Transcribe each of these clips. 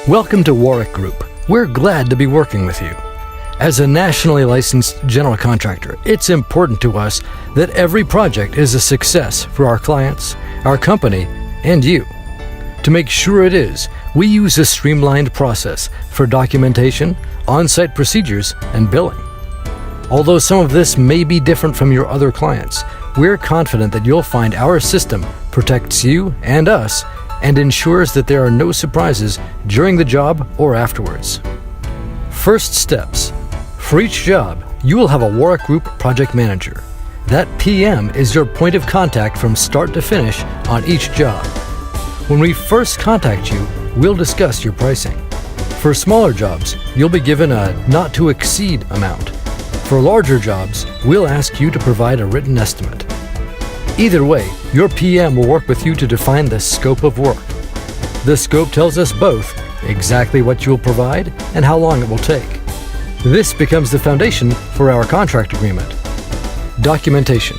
Welcome to Warrick Group. We're glad to be working with you. As a nationally licensed general contractor, it's important to us that every project is a success for our clients, our company, and you. To make sure it is, we use a streamlined process for documentation, on-site procedures, and billing. Although some of this may be different from your other clients, we're confident that you'll find our system protects you and us and ensures that there are no surprises during the job or afterwards. First steps. For each job, you will have a Warrick Group project manager. That PM is your point of contact from start to finish on each job. When we first contact you, we'll discuss your pricing. For smaller jobs, you'll be given a not to exceed amount. For larger jobs, we'll ask you to provide a written estimate. Either way, your PM will work with you to define the scope of work. The scope tells us both exactly what you will provide and how long it will take. This becomes the foundation for our contract agreement. Documentation.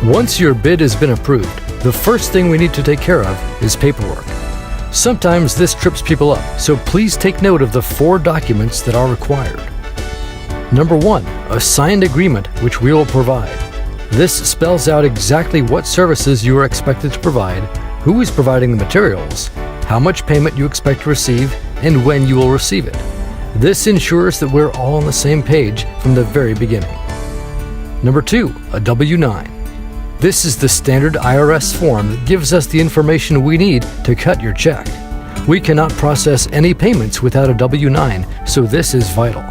Once your bid has been approved, the first thing we need to take care of is paperwork. Sometimes this trips people up, so please take note of the 4 documents that are required. Number 1, a signed agreement which we will provide. This spells out exactly what services you are expected to provide, who is providing the materials, how much payment you expect to receive, and when you will receive it. This ensures that we're all on the same page from the very beginning. Number 2, a W-9. This is the standard IRS form that gives us the information we need to cut your check. We cannot process any payments without a W-9, so this is vital.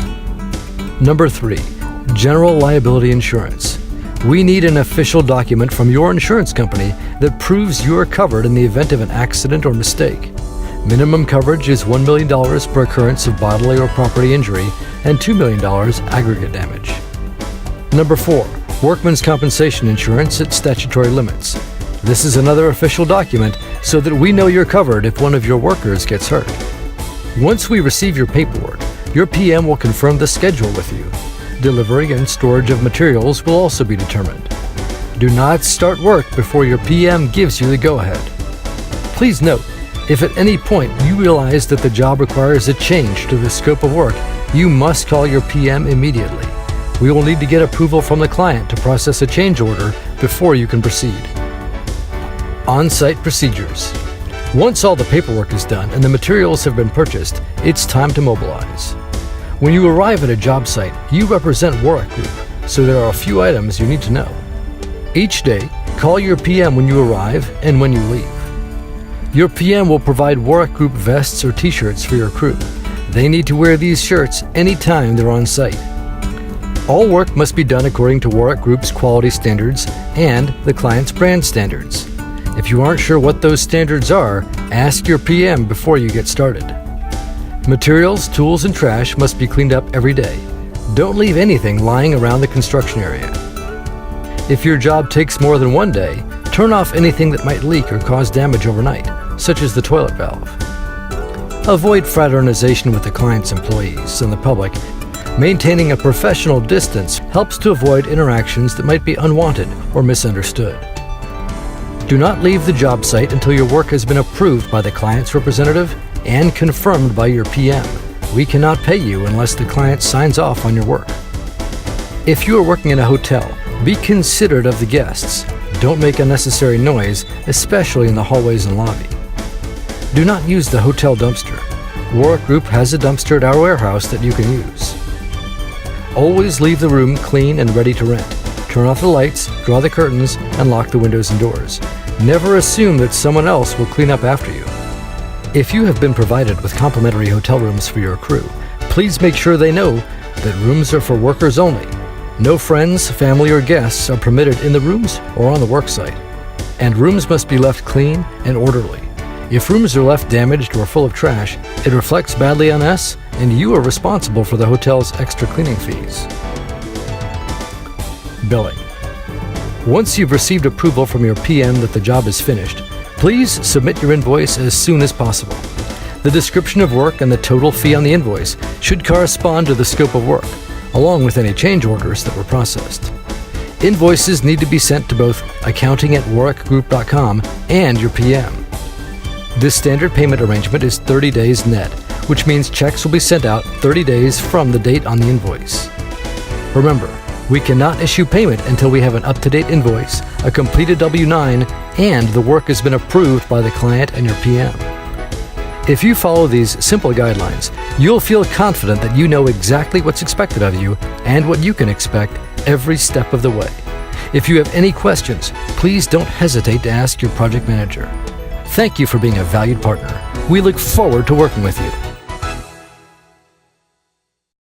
Number 3, general liability insurance. We need an official document from your insurance company that proves you are covered in the event of an accident or mistake. Minimum coverage is $1 million per occurrence of bodily or property injury and $2 million aggregate damage. Number 4, workman's compensation insurance at statutory limits. This is another official document so that we know you're covered if one of your workers gets hurt. Once we receive your paperwork, your PM will confirm the schedule with you. Delivery and storage of materials will also be determined. Do not start work before your PM gives you the go-ahead. Please note, if at any point you realize that the job requires a change to the scope of work, you must call your PM immediately. We will need to get approval from the client to process a change order before you can proceed. On-site procedures. Once all the paperwork is done and the materials have been purchased, it's time to mobilize. When you arrive at a job site, you represent Warrick Group, so there are a few items you need to know. Each day, call your PM when you arrive and when you leave. Your PM will provide Warrick Group vests or t-shirts for your crew. They need to wear these shirts anytime they're on site. All work must be done according to Warrick Group's quality standards and the client's brand standards. If you aren't sure what those standards are, ask your PM before you get started. Materials, tools, and trash must be cleaned up every day. Don't leave anything lying around the construction area. If your job takes more than one day, turn off anything that might leak or cause damage overnight, such as the toilet valve. Avoid fraternization with the client's employees and the public. Maintaining a professional distance helps to avoid interactions that might be unwanted or misunderstood. Do not leave the job site until your work has been approved by the client's representative and confirmed by your PM. We cannot pay you unless the client signs off on your work. If you are working in a hotel, be considerate of the guests. Don't make unnecessary noise, especially in the hallways and lobby. Do not use the hotel dumpster. Warrick Group has a dumpster at our warehouse that you can use. Always leave the room clean and ready to rent. Turn off the lights, draw the curtains, and lock the windows and doors. Never assume that someone else will clean up after you. If you have been provided with complimentary hotel rooms for your crew, please make sure they know that rooms are for workers only. No friends, family, or guests are permitted in the rooms or on the work site. And rooms must be left clean and orderly. If rooms are left damaged or full of trash, it reflects badly on us, and you are responsible for the hotel's extra cleaning fees. Billing. Once you've received approval from your PM that the job is finished, please submit your invoice as soon as possible. The description of work and the total fee on the invoice should correspond to the scope of work, along with any change orders that were processed. Invoices need to be sent to both accounting@warrickgroup.com and your PM. This standard payment arrangement is 30 days net, which means checks will be sent out 30 days from the date on the invoice. Remember, we cannot issue payment until we have an up-to-date invoice, a completed W-9, and the work has been approved by the client and your PM. If you follow these simple guidelines, you'll feel confident that you know exactly what's expected of you and what you can expect every step of the way. If you have any questions, please don't hesitate to ask your project manager. Thank you for being a valued partner. We look forward to working with you.